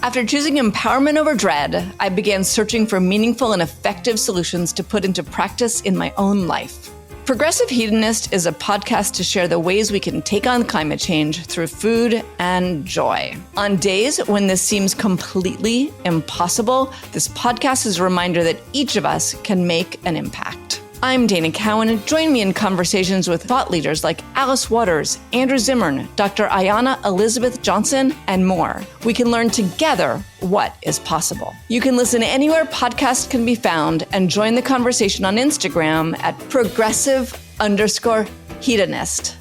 After choosing empowerment over dread, I began searching for meaningful and effective solutions to put into practice in my own life. Progressive Hedonist is a podcast to share the ways we can take on climate change through food and joy. On days when this seems completely impossible, this podcast is a reminder that each of us can make an impact. I'm Dana Cowan. Join me in conversations with thought leaders like Alice Waters, Andrew Zimmern, Dr. Ayanna Elizabeth Johnson, and more. We can learn together what is possible. You can listen anywhere podcasts can be found and join the conversation on Instagram at progressive_hedonist.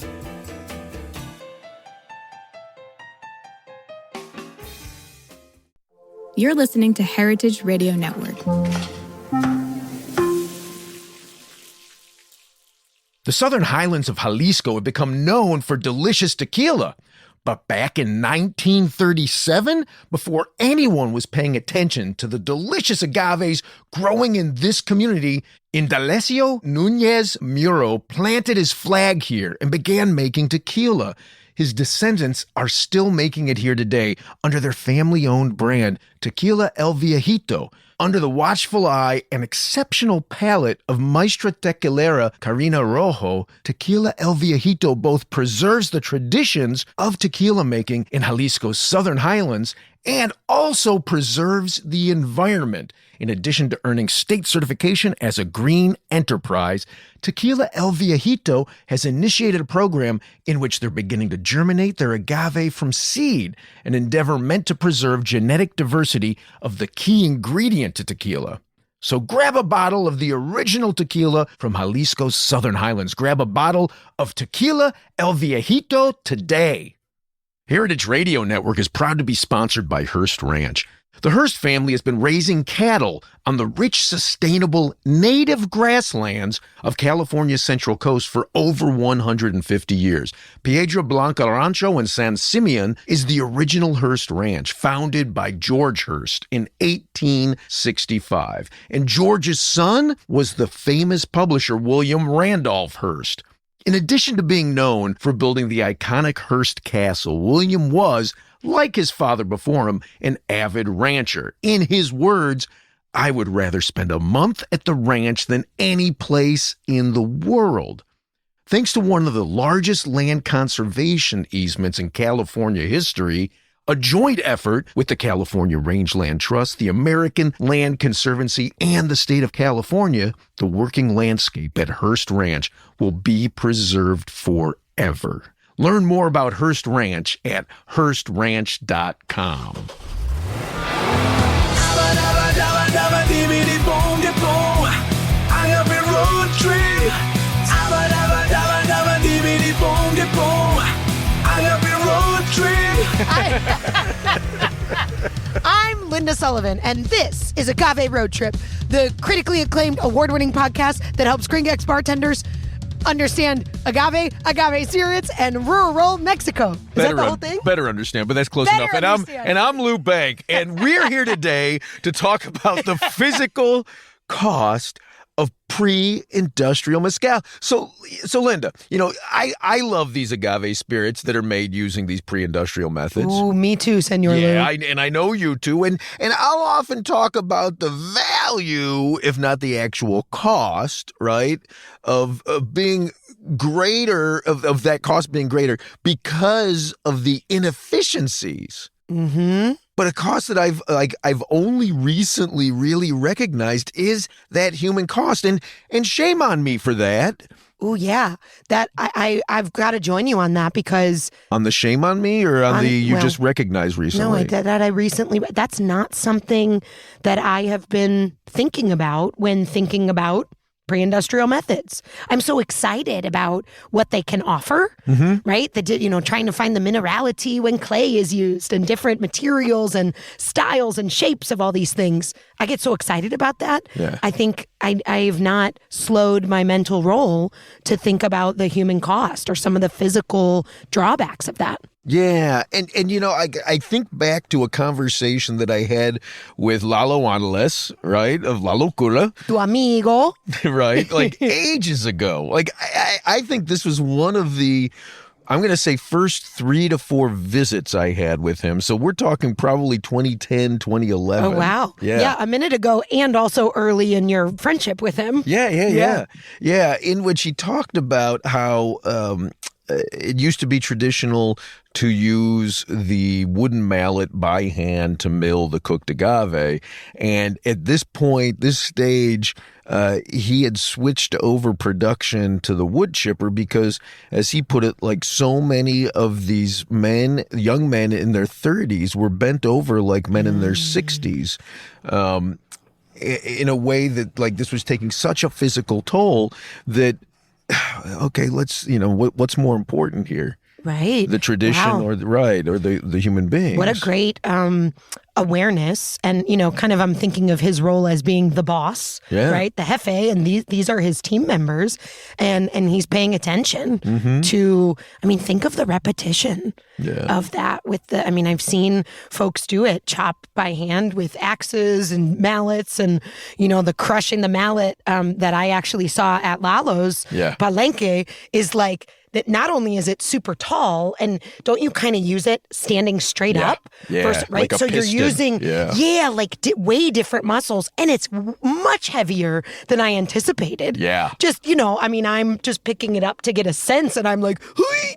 You're listening to Heritage Radio Network. The southern highlands of Jalisco have become known for delicious tequila. But back in 1937, before anyone was paying attention to the delicious agaves growing in this community, Indalecio Núñez Muro planted his flag here and began making tequila. His descendants are still making it here today under their family-owned brand, Tequila El Viejito, under the watchful eye and exceptional palate of Maestra Tequilera Karina Rojo. Tequila El Viejito both preserves the traditions of tequila making in Jalisco's southern highlands and also preserves the environment. In addition to earning state certification as a green enterprise, Tequila El Viejito has initiated a program in which they're beginning to germinate their agave from seed, an endeavor meant to preserve genetic diversity of the key ingredient to tequila. So grab a bottle of the original tequila from Jalisco's southern highlands. Grab a bottle of Tequila El Viejito today. Heritage Radio Network is proud to be sponsored by Hearst Ranch. The Hearst family has been raising cattle on the rich, sustainable, native grasslands of California's Central Coast for over 150 years. Piedra Blanca Rancho in San Simeon is the original Hearst Ranch, founded by George Hearst in 1865. And George's son was the famous publisher William Randolph Hearst. In addition to being known for building the iconic Hearst Castle, William was, like his father before him, an avid rancher. In his words, "I would rather spend a month at the ranch than any place in the world." Thanks to one of the largest land conservation easements in California history, a joint effort with the California Rangeland Trust, the American Land Conservancy, and the state of California, the working landscape at Hearst Ranch will be preserved forever. Learn more about Hearst Ranch at HearstRanch.com. I'm Linda Sullivan, and this is Agave Road Trip, the critically acclaimed award-winning podcast that helps Gringex bartenders understand agave spirits, and rural Mexico. Is that the whole thing? Better understand, but that's close enough. And I'm Lou Bank, and we're here today to talk about the physical cost of pre-industrial mezcal. So Linda, you know, I love these agave spirits that are made using these pre-industrial methods. Ooh, me too, Senor Lou. Yeah, and I know you too. And I'll often talk about the value, if not the actual cost, right, of being greater, of that cost being greater because of the inefficiencies. Mm-hmm. But a cost that I've only recently really recognized is that human cost, and shame on me for that. Oh yeah, that I've got to join you on that, because on the shame on me, or on the you just recognized recently. No, that I recently. That's not something that I have been thinking about when thinking about pre-industrial methods. I'm so excited about what they can offer, right? Trying to find the minerality when clay is used, and different materials and styles and shapes of all these things. I get so excited about that. Yeah. I think I've not slowed my mental roll to think about the human cost or some of the physical drawbacks of that. Yeah, and you know, I think back to a conversation that I had with Lalo Angeles, right, of La Locura. Tu amigo. Right, like ages ago. Like, I think this was one of the I'm going to say first 3 to 4 visits I had with him. So we're talking probably 2010, 2011. Oh, wow. Yeah, a minute ago, and also early in your friendship with him. Yeah. In which he talked about how it used to be traditional to use the wooden mallet by hand to mill the cooked agave. And at this point, this stage, he had switched over production to the wood chipper because, as he put it, like so many of these men, young men in their 30s, were bent over like men in their 60s. In a way that, like, this was taking such a physical toll that, okay, let's, what's more important here? Right. The tradition or the human being. What a great awareness. And, kind of I'm thinking of his role as being the boss, right? The jefe, and these are his team members. And he's paying attention to, think of the repetition of that with I've seen folks do it, chop by hand with axes and mallets and, the crushing the mallet that I actually saw at Lalo's Palenque is like, that not only is it super tall, and don't you kind of use it standing straight up? Versus, right? Like so piston. You're using, way different muscles, and it's much heavier than I anticipated. Yeah. Just, I'm just picking it up to get a sense, and I'm like, hui!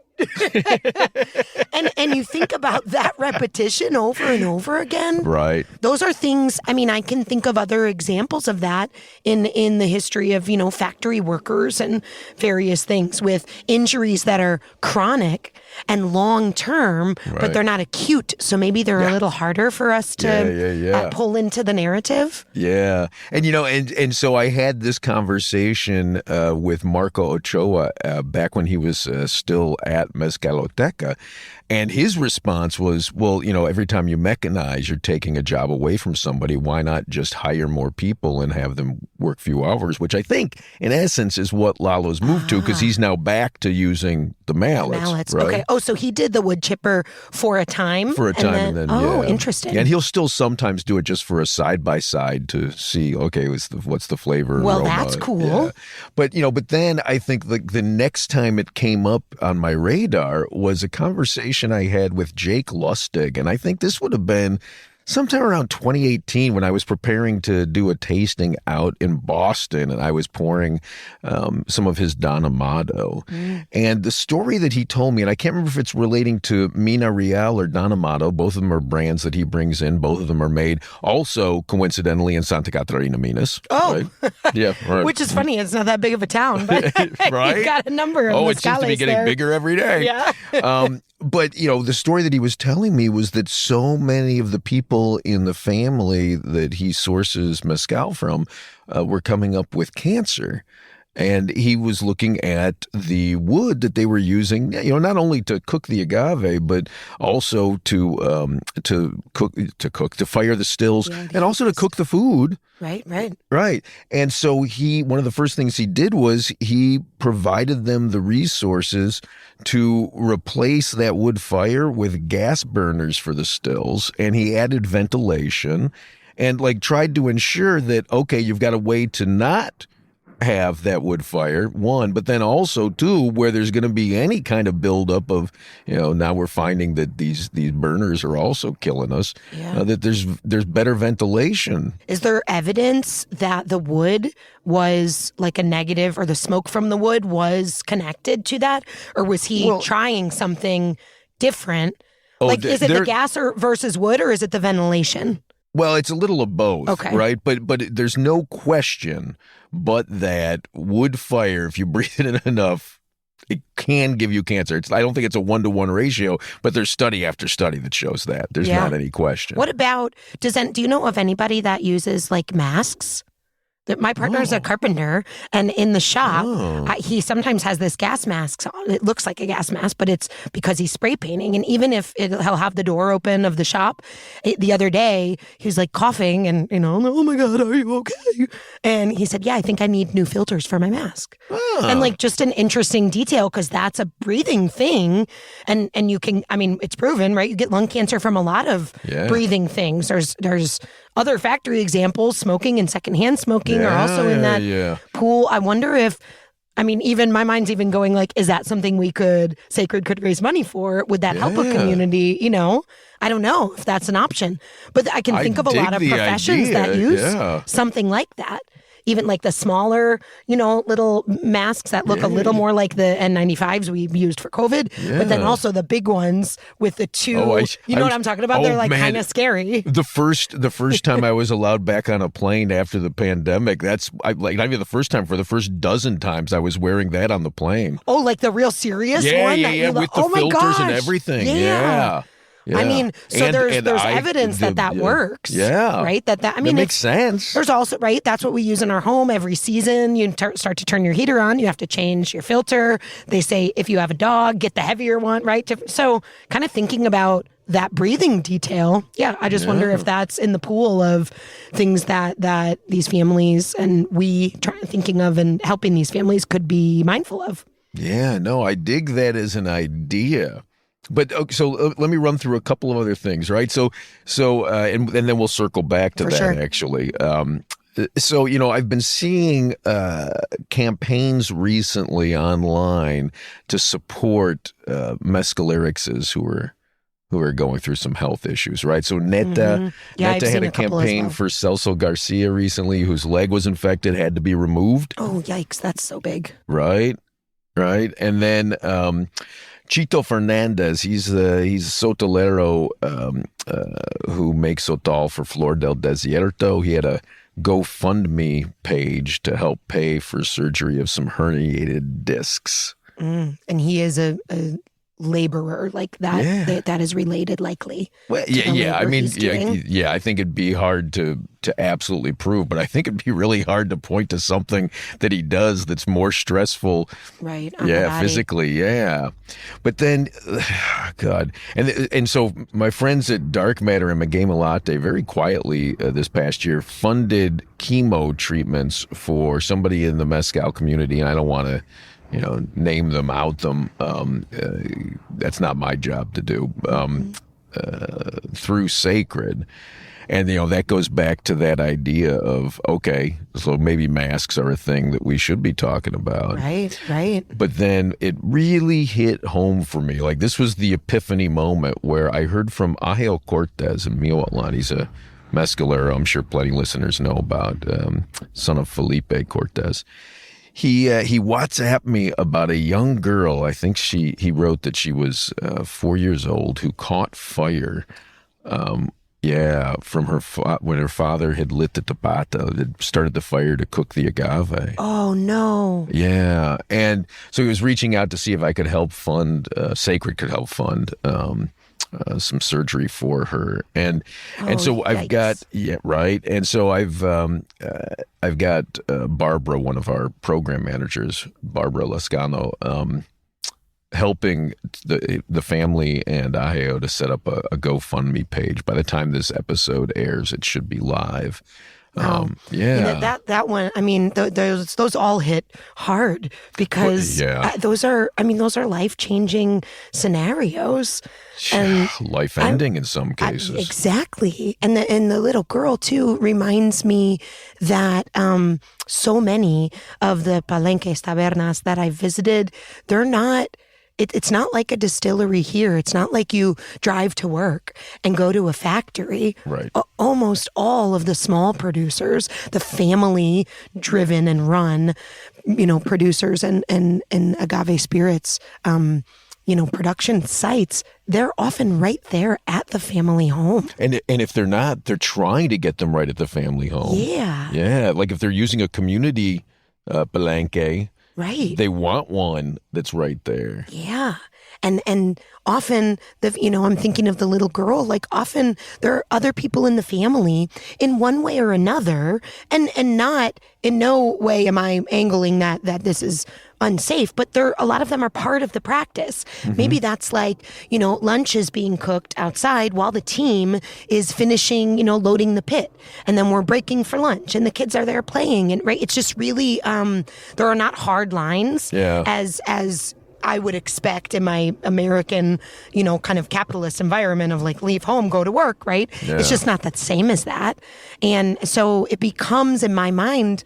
and you think about that repetition over and over again. Right. Those are things, I can think of other examples of that in the history of, factory workers and various things with injuries that are chronic and long term, but they're not acute. So maybe they're a little harder for us to pull into the narrative. Yeah. And, and so I had this conversation with Marco Ochoa back when he was still at Mezcaloteca. And his response was, well, every time you mechanize, you're taking a job away from somebody. Why not just hire more people and have them work few hours? Which I think, in essence, is what Lalo's moved to, because he's now back to using the mallets. Right? Okay. Oh, so he did the wood chipper for a time? And then interesting. And he'll still sometimes do it just for a side-by-side to see, okay, what's the flavor? Well, aroma. that's cool. Yeah. But then I think the next time it came up on my radar was a conversation I had with Jake Lustig, and I think this would have been sometime around 2018 when I was preparing to do a tasting out in Boston, and I was pouring some of his Don Amato. And the story that he told me, and I can't remember if it's relating to Mina Real or Don Amato, both of them are brands that he brings in. Both of them are made also, coincidentally, in Santa Catarina, Minas. Oh. Right? Yeah. Right. Which is funny. It's not that big of a town, but right? you've got a number of it seems to be getting bigger every day. Yeah. But, the story that he was telling me was that so many of the people in the family that he sources mezcal from were coming up with cancer. And he was looking at the wood that they were using, not only to cook the agave, but also to fire the stills, and also to cook the food. Right. And so one of the first things he did was he provided them the resources to replace that wood fire with gas burners for the stills, and he added ventilation and tried to ensure that, okay, you've got a way to not have that wood fire, one, but then also two, where there's going to be any kind of buildup of, now we're finding that these burners are also killing us, that there's better ventilation. Is there evidence that the wood was like a negative, or the smoke from the wood was connected to that? Or was he trying something different? Is it the gas versus wood, or is it the ventilation? Well, it's a little of both, okay, right? But there's no question but that wood fire, if you breathe it in enough, it can give you cancer. I don't think it's a 1-to-1 ratio, but there's study after study that shows that. There's not any question. What about, do you know of anybody that uses masks? My partner's a carpenter, and in the shop, he sometimes has this gas mask on. It looks like a gas mask, but it's because he's spray painting. And even if he'll have the door open of the shop, the other day, he was coughing and, oh my God, are you okay? And he said, yeah, I think I need new filters for my mask. And just an interesting detail, because that's a breathing thing. And you can, it's proven, right? You get lung cancer from a lot of breathing things. There's other factory examples, smoking and secondhand smoking are also in that pool. I wonder if, I mean, even my mind's even going like, is that something Sacred could raise money for? Would that help a community? You know, I don't know if that's an option, but I can think of a lot of professions that use something like that. Even like the smaller, little masks that look a little more like the N95s we used for COVID, but then also the big ones with the two, you know what I'm talking about? They're like kind of scary. The first time I was allowed back on a plane after the pandemic, not even the first time, for the first dozen times I was wearing that on the plane. Oh, like the real serious one? Yeah, with the filters and everything. Yeah. I mean, so there's evidence that works. Yeah. Right? That makes sense. There's also, right? That's what we use in our home every season. You start to turn your heater on. You have to change your filter. They say if you have a dog, get the heavier one, right? So kind of thinking about that breathing detail. Yeah. I just wonder if that's in the pool of things that these families and we thinking of and helping these families could be mindful of. Yeah. No, I dig that as an idea. But so let me run through a couple of other things, right? So and then we'll circle back to that actually. So I've been seeing campaigns recently online to support mescalerics who are going through some health issues, right? So Neta had a campaign for Celso Garcia recently, whose leg was infected, had to be removed. Oh, yikes! That's so big. Right, and then. Chito Fernandez, he's a sotolero who makes sotol for Flor del Desierto. He had a GoFundMe page to help pay for surgery of some herniated discs. And he is a laborer like that. That is related, likely. Well, I mean, I think it'd be hard to absolutely prove, but I think it'd be really hard to point to something that he does that's more stressful. Right. Physically. Yeah. But then, God. And so my friends at Dark Matter and Magema Latte very quietly this past year funded chemo treatments for somebody in the Mezcal community. And I don't want to, name them, out them. That's not my job to do. Through Sacred. And, that goes back to that idea of, okay, so maybe masks are a thing that we should be talking about. Right. But then it really hit home for me. Like, this was the epiphany moment where I heard from Ángel Cortez in Miahuatlan. He's a mescalero, I'm sure plenty of listeners know about, son of Felipe Cortez. He WhatsApped me about a young girl. I think he wrote that she was 4 years old who caught fire. From when her father had lit the tapata, had started the fire to cook the agave. Oh no! Yeah, and so he was reaching out to see if I could help fund, Sacred could help fund some surgery for her, and so I've got and so I've got Barbara, one of our program managers, Barbara Lascano, helping the family and Aheo to set up a GoFundMe page. By the time this episode airs, it should be live. Wow. That one, I mean, those all hit hard because those are life-changing scenarios. And life-ending in some cases. Exactly. And the little girl, too, reminds me that so many of the palenques, tabernas that I visited, they're not... It's not like a distillery here. It's not like you drive to work and go to a factory. Right. Almost all of the small producers, the family-driven and run, producers and agave spirits, production sites, they're often right there at the family home. And if they're not, they're trying to get them right at the family home. Yeah. Yeah. Like if they're using a community palenque, right. they want one that's right there. Yeah. And often, I'm thinking of the little girl, like often there are other people in the family in one way or another, and not, in no way am I angling that this is unsafe, but a lot of them are part of the practice. Mm-hmm. Maybe that's like, lunch is being cooked outside while the team is finishing, loading the pit. And then we're breaking for lunch and the kids are there playing. And right, it's just really, there are not hard lines as I would expect in my American, kind of capitalist environment of like leave home, go to work, right? Yeah. It's just not the same as that. And so it becomes in my mind,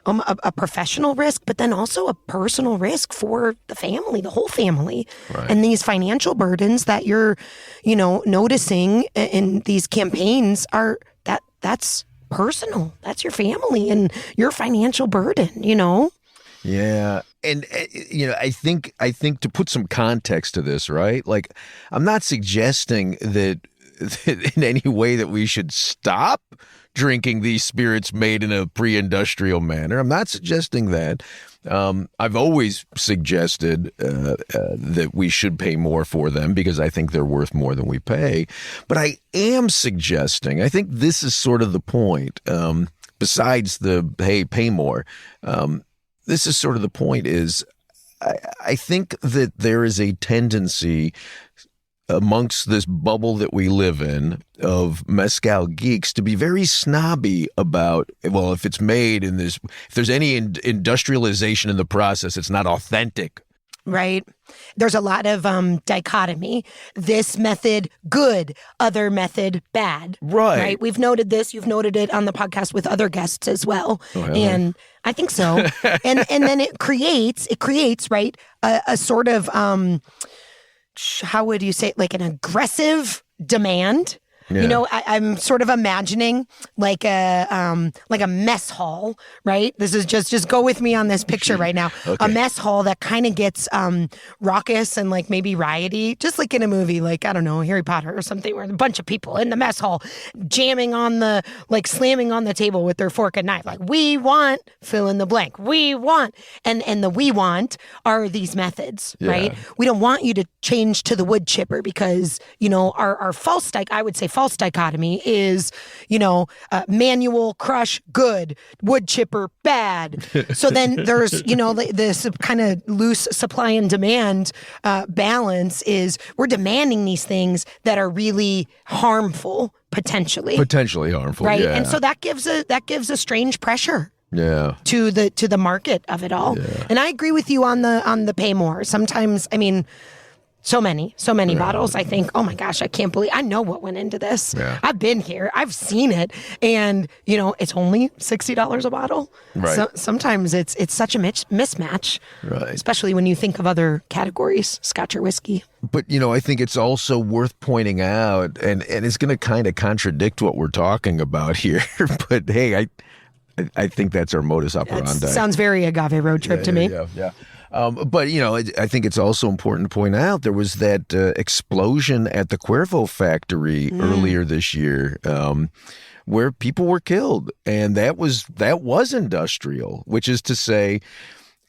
a professional risk, but then also a personal risk for the family, the whole family. Right. And these financial burdens that you're, noticing in these campaigns that's personal. That's your family and your financial burden, Yeah. And, I think to put some context to this, right? Like, I'm not suggesting that in any way that we should stop drinking these spirits made in a pre-industrial manner. I'm not suggesting that. I've always suggested that we should pay more for them because I think they're worth more than we pay. But I am suggesting, I think this is sort of the point, besides the, hey, pay more. This is sort of the point is I think that there is a tendency amongst this bubble that we live in of mezcal geeks to be very snobby about, well, if it's made in this, if there's any industrialization in the process, it's not authentic. Right. There's a lot of dichotomy. This method, good. Other method, bad. Right. We've noted this. You've noted it on the podcast with other guests as well. Oh, and I think so. and then it creates, right, a sort of, how would you say it? Like an aggressive demand. Yeah. I'm sort of imagining like a mess hall, right? This is just go with me on this picture right now. Okay. A mess hall that kind of gets raucous and like maybe rioty, just like in a movie, like, I don't know, Harry Potter or something, where a bunch of people in the mess hall slamming on the table with their fork and knife, like, we want, fill in the blank, we want, and the we want are these methods, right? We don't want you to change to the wood chipper because, our false dichotomy is, manual crush, good, wood chipper, bad. So then there's, this kind of loose supply and demand balance is we're demanding these things that are really harmful, potentially harmful, right? Yeah. And so that gives a strange pressure. Yeah. To the market of it all. Yeah. And I agree with you on the pay more. Sometimes, I mean, so many bottles. I think, oh my gosh, I can't believe I know what went into this. Yeah. I've been here. I've seen it. And, it's only $60 a bottle. Right. So sometimes it's such a mismatch. Right. Especially when you think of other categories, Scotch or whiskey. But, I think it's also worth pointing out, and it's going to kind of contradict what we're talking about here. But hey, I think that's our modus operandi. Sounds very agave road trip to me. Yeah. But, I think it's also important to point out there was that explosion at the Cuervo factory earlier this year where people were killed. And that was industrial, which is to say,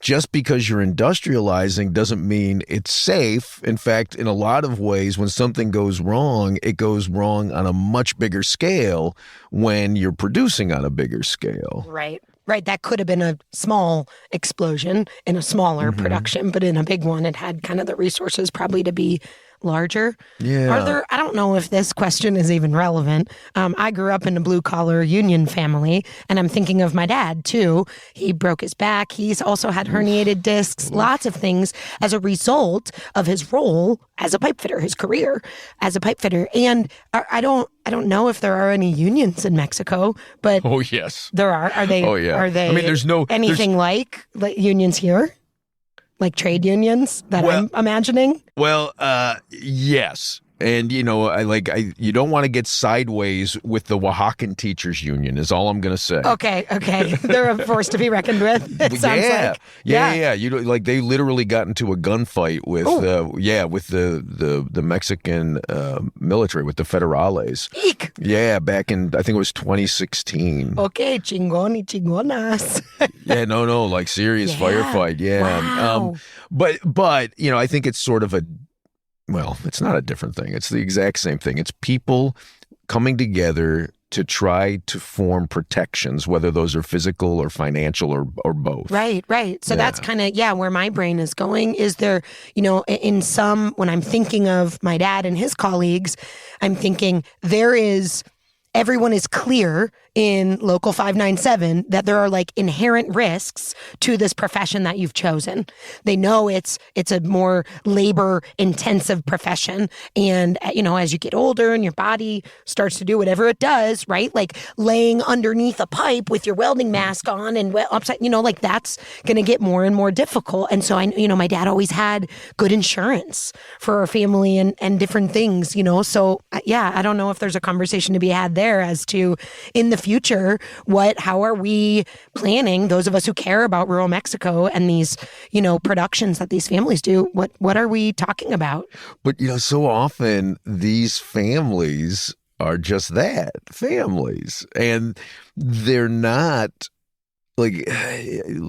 just because you're industrializing doesn't mean it's safe. In fact, in a lot of ways, when something goes wrong, it goes wrong on a much bigger scale when you're producing on a bigger scale. Right. That could have been a small explosion in a smaller production, but in a big one, it had kind of the resources probably to be larger. Yeah. I don't know if this question is even relevant. I grew up in a blue collar union family, and I'm thinking of my dad too. He broke his back. He's also had herniated discs, lots of things as a result of his role as a pipe fitter, his career as a pipe fitter. And I don't know if there are any unions in Mexico, but oh yes, there are. Are they? Oh yeah. Are they? I mean, there's anything like unions here. Like trade unions that I'm imagining? Well, yes. And, you don't want to get sideways with the Oaxacan Teachers Union is all I'm going to say. Okay. They're a force to be reckoned with, it sounds like. Yeah. They literally got into a gunfight with the Mexican military, with the Federales. Eek. Yeah, back in, I think it was 2016. Okay, chingón y chingonas. Yeah, no, like serious firefight. Yeah. Wow. But, I think it's sort of it's not a different thing. It's the exact same thing. It's people coming together to try to form protections, whether those are physical or financial or both. Right. So that's kind of, where my brain is going. Is there, when I'm thinking of my dad and his colleagues, I'm thinking there is everyone is clear in Local 597 that there are like inherent risks to this profession that you've chosen. They know it's a more labor intensive profession. And, as you get older and your body starts to do whatever it does, right? Like laying underneath a pipe with your welding mask on and upside, like that's going to get more and more difficult. And so my dad always had good insurance for our family and different things, So yeah, I don't know if there's a conversation to be had there as to in the future, how are we planning, those of us who care about rural Mexico and these, productions that these families do, what are we talking about? But, so often these families are just that, families. And they're not like,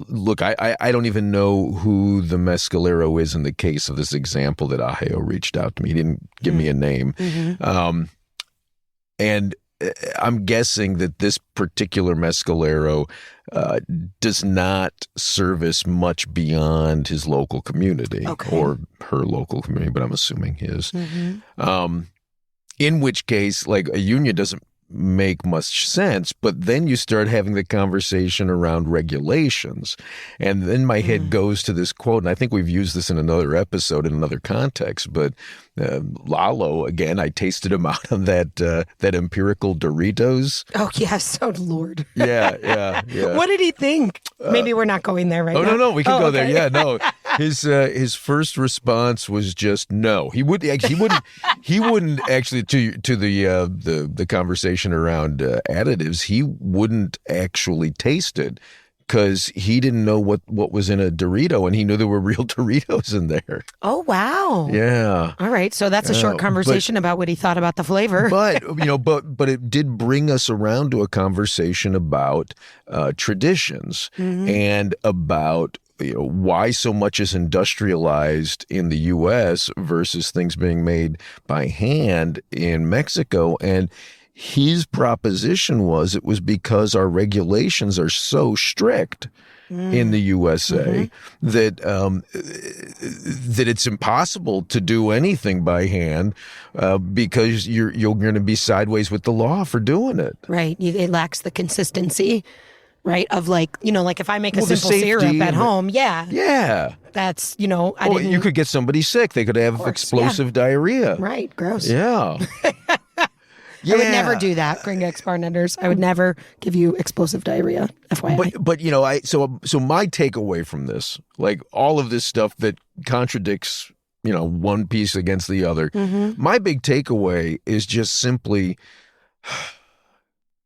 look, I don't even know who the Mezcalero is in the case of this example that Aheo reached out to me. He didn't give me a name. Mm-hmm. And I'm guessing that this particular Mezcalero does not service much beyond his local community or her local community, but I'm assuming his. Mm-hmm. In which case, like a union doesn't make much sense, but then you start having the conversation around regulations. And then my head goes to this quote, and I think we've used this in another episode in another context, but Lalo, again, I tasted him out on that empirical Doritos. Oh, yes. Oh, Lord. Yeah. What did he think? Maybe we're not going there right now. No, we can go there. Yeah, no. His first response was just no. He wouldn't actually to the conversation around additives. He wouldn't actually taste it because he didn't know what was in a Dorito, and he knew there were real Doritos in there. Oh, wow. Yeah. All right. So that's a short conversation about what he thought about the flavor. But it did bring us around to a conversation about traditions and about why so much is industrialized in the U.S. versus things being made by hand in Mexico. And his proposition was it was because our regulations are so strict in the USA that it's impossible to do anything by hand because you're going to be sideways with the law for doing it. Right. It lacks the consistency. Right. Of like if I make a simple syrup at home. Yeah. That's, you could get somebody sick. They could have explosive diarrhea. Right. Gross. Yeah. I would never do that, Gring X Barnetters. I would never give you explosive diarrhea, FYI. But so my takeaway from this, like all of this stuff that contradicts, one piece against the other, my big takeaway is just simply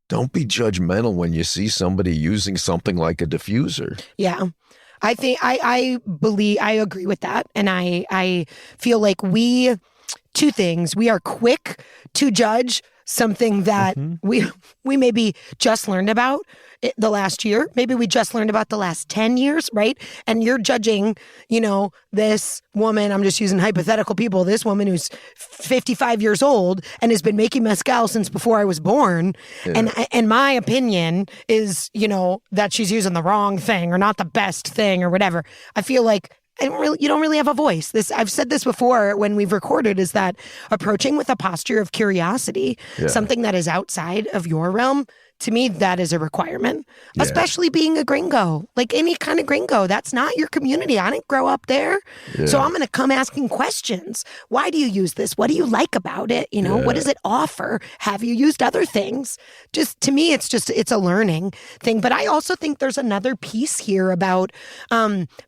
don't be judgmental when you see somebody using something like a diffuser. Yeah. I think I agree with that. And I feel like two things. We are quick to judge something that we maybe just learned about the last year. Maybe we just learned about the last 10 years, right? And you're judging, this woman, I'm just using hypothetical people, this woman who's 55 years old and has been making mezcal since before I was born. Yeah. And my opinion is, that she's using the wrong thing or not the best thing or whatever. I feel like you don't really have a voice. I've said this before when we've recorded, is that approaching with a posture of curiosity, something that is outside of your realm, to me, that is a requirement, especially being a gringo, like any kind of gringo. That's not your community. I didn't grow up there. Yeah. So I'm going to come asking questions. Why do you use this? What do you like about it? What does it offer? Have you used other things? Just to me, it's a learning thing. But I also think there's another piece here about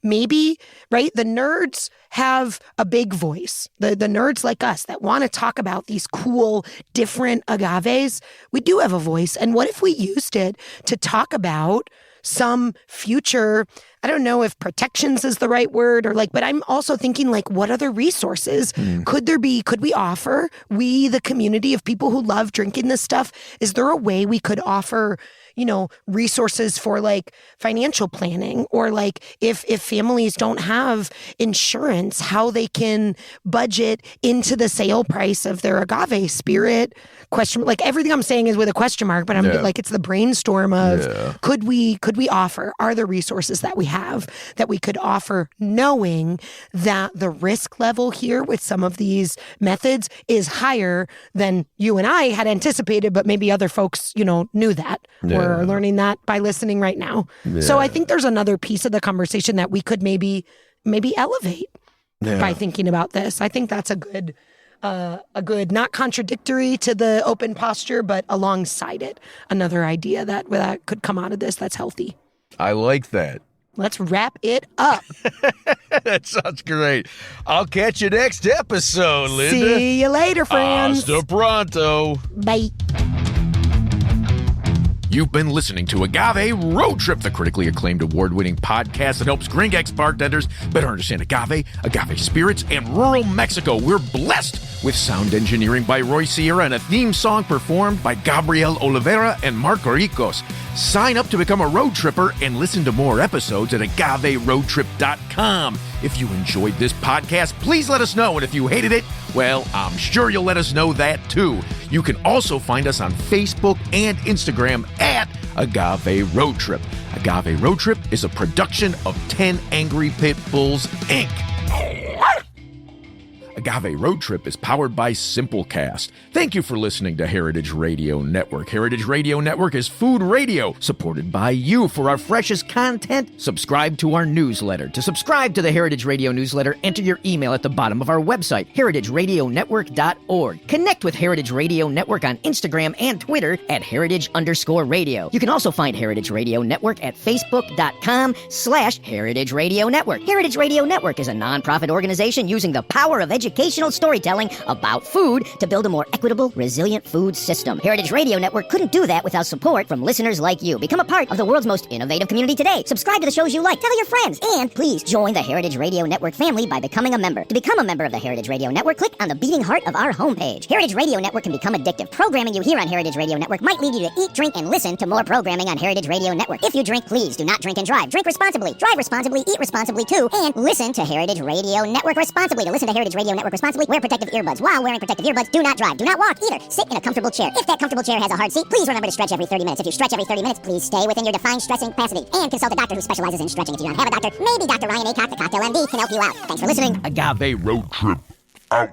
maybe, right, the nerds have a big voice. The nerds like us that want to talk about these cool, different agaves, we do have a voice. And what if we used it to talk about some future, I don't know if protections is the right word but I'm also thinking what other resources could we offer? We, the community of people who love drinking this stuff, is there a way we could offer resources for financial planning or if families don't have insurance, how they can budget into the sale price of their agave spirit? Everything I'm saying is with a question mark, but I'm it's the brainstorm of could we offer? Are there resources that we have that we could offer, knowing that the risk level here with some of these methods is higher than you and I had anticipated, but maybe other folks, knew that. We're learning that by listening right now. Yeah. So I think there's another piece of the conversation that we could maybe elevate by thinking about this. I think that's a good, not contradictory to the open posture, but alongside it, another idea that could come out of this that's healthy. I like that. Let's wrap it up. That sounds great. I'll catch you next episode, Linda. See you later, friends. Hasta pronto. Bye. You've been listening to Agave Road Trip, the critically acclaimed award-winning podcast that helps Gringex bartenders better understand agave spirits, and rural Mexico. We're blessed with sound engineering by Roy Sierra and a theme song performed by Gabriel Oliveira and Marco Ricos. Sign up to become a road tripper and listen to more episodes at agaveroadtrip.com. If you enjoyed this podcast, please let us know. And if you hated it, well, I'm sure you'll let us know that too. You can also find us on Facebook and Instagram at Agave Road Trip. Agave Road Trip is a production of 10 Angry Pit Bulls, Inc. Agave Road Trip is powered by Simplecast. Thank you for listening to Heritage Radio Network. Heritage Radio Network is food radio supported by you. For our freshest content, subscribe to our newsletter. To subscribe to the Heritage Radio newsletter, enter your email at the bottom of our website, heritageradionetwork.org. Connect with Heritage Radio Network on Instagram and Twitter at heritage_radio. You can also find Heritage Radio Network at facebook.com/Heritage Radio Network. Heritage Radio Network is a nonprofit organization using the power of educational storytelling about food to build a more equitable, resilient food system. Heritage Radio Network couldn't do that without support from listeners like you. Become a part of the world's most innovative community today. Subscribe to the shows you like. Tell your friends. And please join the Heritage Radio Network family by becoming a member. To become a member of the Heritage Radio Network, click on the beating heart of our homepage. Heritage Radio Network can become addictive. Programming you hear on Heritage Radio Network might lead you to eat, drink, and listen to more programming on Heritage Radio Network. If you drink, please do not drink and drive. Drink responsibly. Drive responsibly. Eat responsibly too. And listen to Heritage Radio Network responsibly. To listen to Heritage Radio Network responsibly, wear protective earbuds. While wearing protective earbuds, do not drive. Do not walk either. Sit in a comfortable chair. If that comfortable chair has a hard seat, please remember to stretch every 30 minutes. If you stretch every 30 minutes, please stay within your defined stressing capacity. And consult a doctor who specializes in stretching. If you don't have a doctor, maybe Dr. Ryan Acock, the Cocktail MD, can help you out. Thanks for listening. Agave Road Trip out.